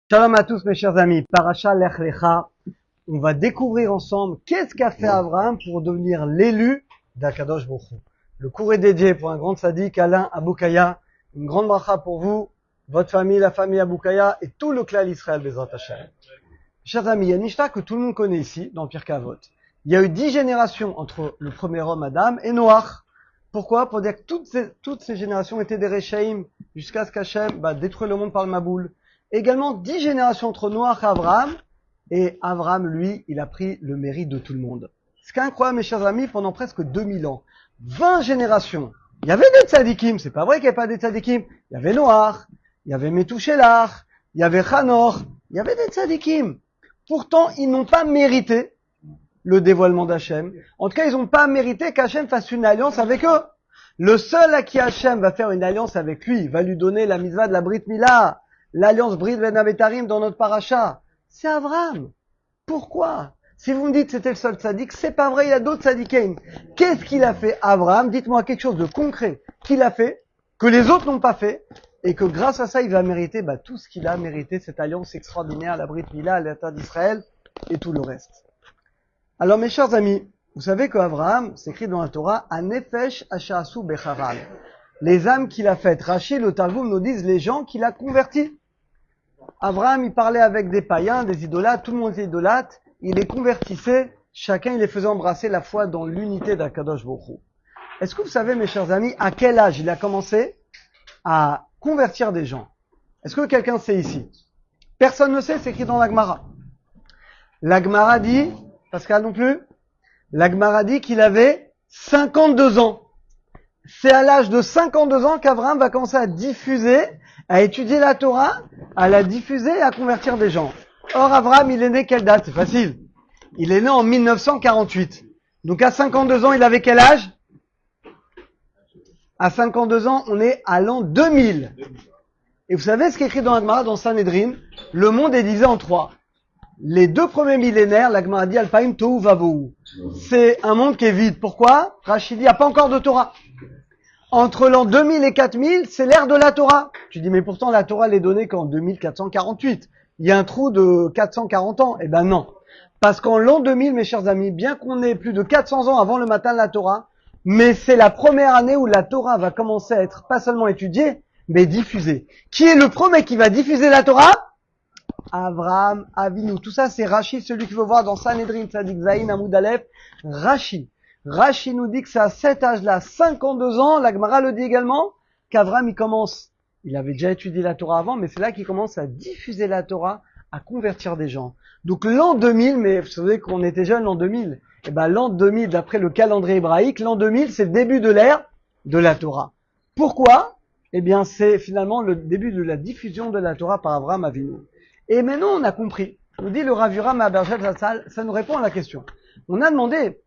Shalom à tous mes chers amis, Parasha Lech Lecha, on va découvrir ensemble qu'est-ce qu'a fait Abraham pour devenir l'élu d'Akadosh Baruch Hu. Le cours est dédié pour un grand sadique, Alain Aboukaya, une grande bracha pour vous, votre famille, la famille Aboukaya et tout le clan Israël Bezrat Hashem. Chers amis, il y a une Mishnah que tout le monde connaît ici, dans Pirkei Avot. Il y a eu 10 générations entre le premier homme Adam et Noach. Pourquoi? Pour dire que toutes ces générations étaient des Rechaïm, jusqu'à ce qu'Hachem détruise le monde par le Maboul. Également 10 générations entre Noach et Abraham, et Abraham, lui, il a pris le mérite de tout le monde. Ce qui est incroyable, mes chers amis, pendant presque 2000 ans, 20 générations, il y avait des tzadikim, c'est pas vrai qu'il n'y avait pas des tzadikim, il y avait Noach, il y avait Metouchelach, il y avait Hanor, il y avait des tzadikim. Pourtant, ils n'ont pas mérité le dévoilement d'Hachem. En tout cas, ils n'ont pas mérité qu'Hachem fasse une alliance avec eux. Le seul à qui Hachem va faire une alliance avec lui, va lui donner la mitzvah de la Brit Mila, l'alliance Brit Ben Avetarim dans notre paracha, c'est Abraham. Pourquoi? Si vous me dites c'était le seul tzaddik, c'est pas vrai, il y a d'autres tzaddikim. Qu'est-ce qu'il a fait Abraham? Dites-moi quelque chose de concret qu'il a fait, que les autres n'ont pas fait, et que grâce à ça, il va mériter tout ce qu'il a mérité, cette alliance extraordinaire, la Brit Mila, la terre d'Israël, et tout le reste. Alors mes chers amis, vous savez qu'Abraham, c'est écrit dans la Torah, Anefesh Ashasu Becharal. Les âmes qu'il a faites. Rachid, le Talmud nous disent les gens qu'il a convertis. Abraham, il parlait avec des païens, des idolâtres, tout le monde était idolâtre, il les convertissait, chacun il les faisait embrasser la foi dans l'unité d'Akadosh Baruch Hu. Est-ce que vous savez, mes chers amis, à quel âge il a commencé à convertir des gens? Est-ce que quelqu'un sait ici? Personne ne sait, c'est écrit dans la Gemara. La Gemara dit, Pascal non plus, la Gemara dit qu'il avait 52 ans. C'est à l'âge de 52 ans qu'Abraham va commencer à diffuser, à étudier la Torah, à la diffuser et à convertir des gens. Or, Abraham, il est né quelle date? C'est facile. Il est né en 1948. Donc, à 52 ans, il avait quel âge? À 52 ans, on est à l'an 2000. Et vous savez ce qui est écrit dans la Gemara, dans Sanhedrin? Le monde est divisé en trois. Les 2 premiers millénaires, la Gemara dit Alpaim Tohu Vavohu. C'est un monde qui est vide. Pourquoi? Rachid dit, il n'y a pas encore de Torah. Entre l'an 2000 et 4000, c'est l'ère de la Torah. Tu dis, mais pourtant la Torah elle est donnée qu'en 2448. Il y a un trou de 440 ans. Eh ben non. Parce qu'en l'an 2000, mes chers amis, bien qu'on ait plus de 400 ans avant le matin de la Torah, mais c'est la première année où la Torah va commencer à être pas seulement étudiée, mais diffusée. Qui est le premier qui va diffuser la Torah? Abraham Avinu. Tout ça, c'est Rachid, celui qu'il faut voir dans Sanhedrin, Tzadik Zayin, Amoud Aleph. Rachid nous dit que c'est à cet âge-là, 52 ans, la Gemara le dit également, qu'Abraham, il avait déjà étudié la Torah avant, mais c'est là qu'il commence à diffuser la Torah, à convertir des gens. Donc l'an 2000, mais vous savez qu'on était jeune l'an 2000, et l'an 2000, d'après le calendrier hébraïque, l'an 2000, c'est le début de l'ère de la Torah. Pourquoi? C'est finalement le début de la diffusion de la Torah par Abraham Avinu. Et maintenant, on a compris. Nous dit le Rav Yoram Abergel Zatzal, ça nous répond à la question. On a demandé,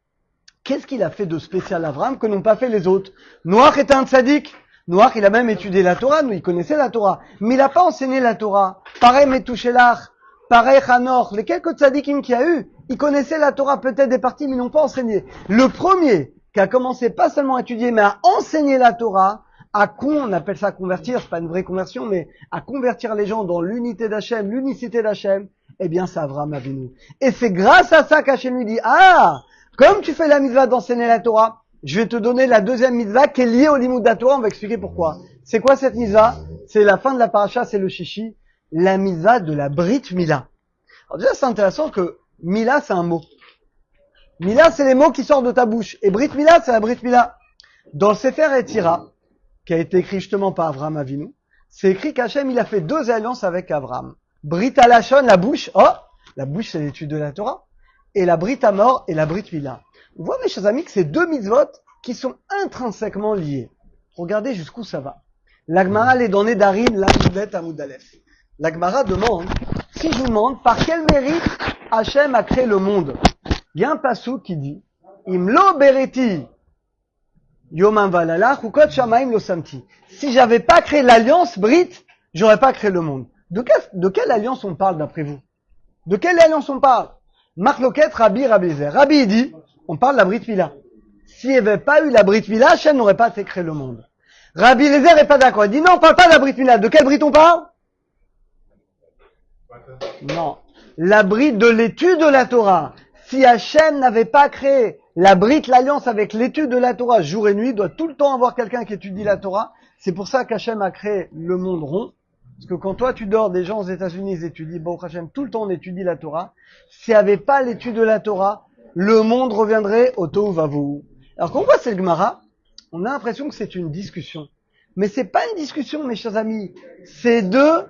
qu'est-ce qu'il a fait de spécial Abraham que n'ont pas fait les autres? Noach était un tzaddik. Noach, il a même étudié la Torah, il connaissait la Torah. Mais il n'a pas enseigné la Torah. Pareil Metouchelach, pareil Hanor, les quelques tzaddikim qu'il y a eu, ils connaissaient la Torah, peut-être des parties, mais ils n'ont pas enseigné. Le premier qui a commencé pas seulement à étudier, mais à enseigner la Torah, on appelle ça convertir, c'est pas une vraie conversion, mais à convertir les gens dans l'unité d'Hachem, l'unicité d'Hachem, c'est Abraham Avinu. Et c'est grâce à ça qu'Hachem lui dit, comme tu fais la mitzvah d'enseigner la Torah, je vais te donner la deuxième mitzvah qui est liée au limud de la Torah, on va expliquer pourquoi. C'est quoi cette mitzvah? C'est la fin de la paracha, c'est le chichi, la mitzvah de la Brit Mila. Alors déjà, c'est intéressant que Mila, c'est un mot. Mila, c'est les mots qui sortent de ta bouche. Et Brit Mila, c'est la Brit Mila. Dans le Sefer Etira, qui a été écrit justement par Abraham Avinu, c'est écrit qu'Hachem, il a fait 2 alliances avec Abraham. Brit Halachon, la bouche, la bouche c'est l'étude de la Torah, et la Brit Hamor et la Brit Mila. Vous voyez mes chers amis que c'est 2 mitzvot qui sont intrinsèquement liés. Regardez jusqu'où ça va. La Gemara est dans Nedarim, l'Amoudet Amoud Aleph. La Gemara demande, si je vous demande, par quel mérite Hachem a créé le monde? Il y a un passage qui dit, Imlo Bereti, Yomam Valalach ou Kot Shamaim Lo Samti. Si j'avais pas créé l'alliance Brit, j'aurais pas créé le monde. De quelle alliance on parle d'après vous? De quelle alliance on parle? Marloket Rabbi Rabbi-Zer. Rabbi il dit, on parle de la Brit Mila. S'il n'y avait pas eu la Brit Mila, Hachem n'aurait pas fait créer le monde. Rabbi Eliezer n'est pas d'accord. Il dit non, on parle pas de la Brit Mila. De quelle Brit on parle? Non. La brite de l'étude de la Torah. Si Hachem n'avait pas créé la brite, l'alliance avec l'étude de la Torah, jour et nuit, il doit tout le temps avoir quelqu'un qui étudie la Torah. C'est pour ça qu'Hachem a créé le monde rond. Parce que quand toi tu dors, des gens aux États-Unis ils étudient, bon Hachem, tout le temps on étudie la Torah. S'il n'y avait pas l'étude de la Torah, le monde reviendrait au tohu vavohu. Alors quand on voit cette Gemara, on a l'impression que c'est une discussion. Mais c'est pas une discussion, mes chers amis. Ces deux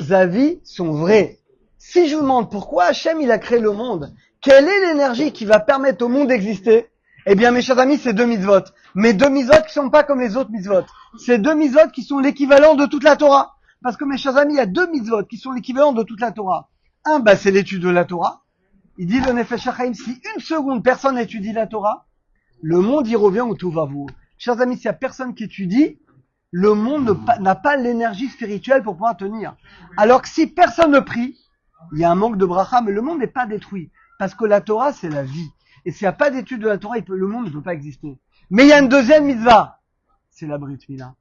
avis sont vrais. Si je vous demande pourquoi Hachem il a créé le monde, quelle est l'énergie qui va permettre au monde d'exister? Eh bien, mes chers amis, c'est deux mitzvot. Mais deux mitzvot qui sont pas comme les autres mitzvot. C'est deux mitzvot qui sont l'équivalent de toute la Torah. Parce que, mes chers amis, il y a deux mitzvot qui sont l'équivalent de toute la Torah. Un, c'est l'étude de la Torah. Il dit le Nefesh HaChaim, si une seconde personne étudie la Torah, le monde y revient au tohu vavohu. Chers amis, s'il y a personne qui étudie, le monde n'a pas l'énergie spirituelle pour pouvoir tenir. Alors que si personne ne prie, il y a un manque de bracha, mais le monde n'est pas détruit. Parce que la Torah, c'est la vie. Et s'il n'y a pas d'étude de la Torah, le monde ne peut pas exister. Mais il y a une deuxième mitzvah. C'est la Brit Mila.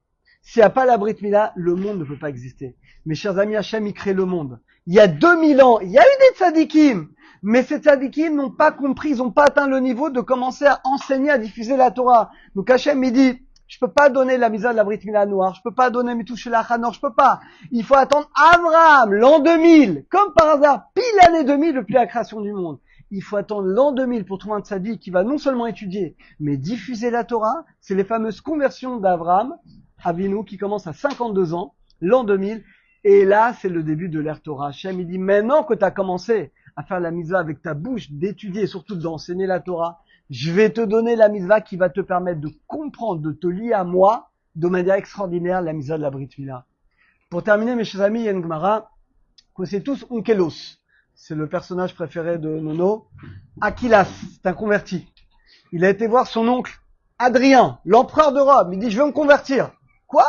S'il n'y a pas la Brit Mila, le monde ne peut pas exister. Mes chers amis, Hachem, il crée le monde. Il y a 2000 ans, il y a eu des tzadikim. Mais ces tzadikim n'ont pas compris, ils n'ont pas atteint le niveau de commencer à enseigner, à diffuser la Torah. Donc Hachem, il dit, je peux pas donner la misa de la Brit Mila noire, je peux pas donner mes touches la Hanor, je peux pas. Il faut attendre Abraham, l'an 2000, comme par hasard, pile l'année 2000 depuis la création du monde. Il faut attendre l'an 2000 pour trouver un tzaddik qui va non seulement étudier, mais diffuser la Torah. C'est les fameuses conversions d'Abraham, Avinu, qui commence à 52 ans, l'an 2000. Et là, c'est le début de l'ère Torah. Hachem, il dit, maintenant que tu as commencé à faire la mitzvah avec ta bouche, d'étudier et surtout d'enseigner la Torah, je vais te donner la mitzvah qui va te permettre de comprendre, de te lier à moi de manière extraordinaire, la mitzvah de la Brit Mila. Pour terminer, mes chers amis, il y a une Gemara, que c'est tous Onkelos. C'est le personnage préféré de Nono. Aquilas, c'est un converti. Il a été voir son oncle, Adrien, l'empereur de Rome. Il dit, je veux me convertir. Quoi?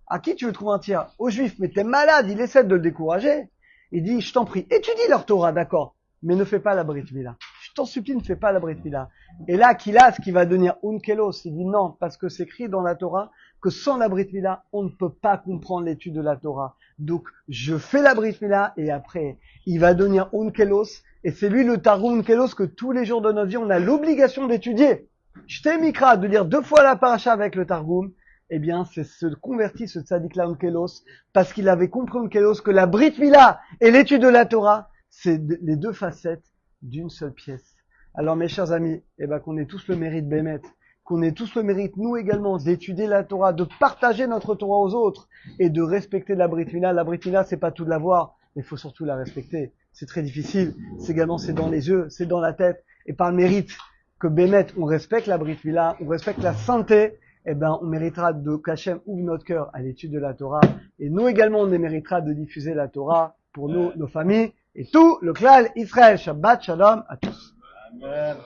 À qui tu veux te convertir? Aux Juifs. Mais t'es malade. Il essaie de le décourager. Il dit, je t'en prie, étudie leur Torah, d'accord, mais ne fais pas la Brit Mila. Je t'en supplie, ne fais pas la Brit Mila. Et là, Aquilas, qui va devenir Onkelos, il dit non, parce que c'est écrit dans la Torah que sans la Brit Mila, on ne peut pas comprendre l'étude de la Torah. Donc, je fais la Brit Mila, et après, il va devenir Onkelos, et c'est lui le Targum Onkelos que tous les jours de notre vie, on a l'obligation d'étudier. J't'ai mikra, de lire 2 fois la paracha avec le Targum, eh bien, c'est ce converti, ce tzaddik-là Onkelos, parce qu'il avait compris Onkelos que la Brit Mila et l'étude de la Torah, c'est les deux facettes d'une seule pièce. Alors, mes chers amis, qu'on ait tous le mérite Bémet, qu'on ait tous le mérite, nous également, d'étudier la Torah, de partager notre Torah aux autres, et de respecter la Brit Mila. La Brit Mila, c'est pas tout de l'avoir, mais il faut surtout la respecter. C'est très difficile. C'est également, c'est dans les yeux, c'est dans la tête. Et par le mérite que Bémet, on respecte la Brit Mila, on respecte la sainteté, on méritera de qu'Hachem ouvre notre cœur à l'étude de la Torah. Et nous également, on méritera de diffuser la Torah pour nous, nos familles, et tout le klal Israël. Shabbat Shalom à tous. Amen.